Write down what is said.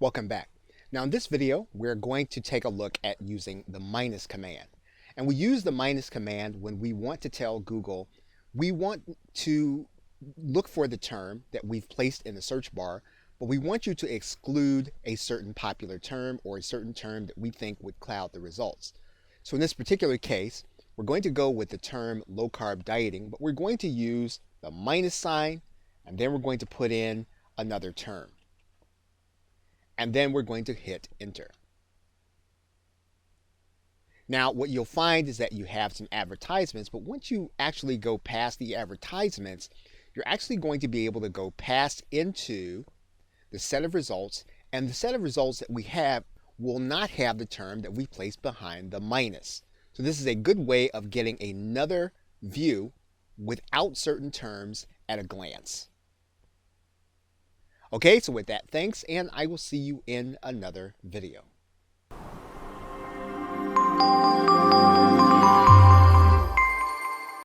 Welcome back. Now in this video, we're going to take a look at using the minus command. And we use the minus command when we want to tell Google we want to look for the term that we've placed in the search bar, but we want you to exclude a certain popular term or a certain term that we think would cloud the results. So in this particular case, we're going to go with the term low carb dieting, but we're going to use the minus sign, and then we're going to put in another term. And then we're going to hit enter. Now what you'll find is that you have some advertisements, but once you actually go past the advertisements, you're actually going to be able to go past into the set of results, and the set of results that we have will not have the term that we placed behind the minus. So this is a good way of getting another view without certain terms at a glance. Okay, so with that, thanks, and I will see you in another video.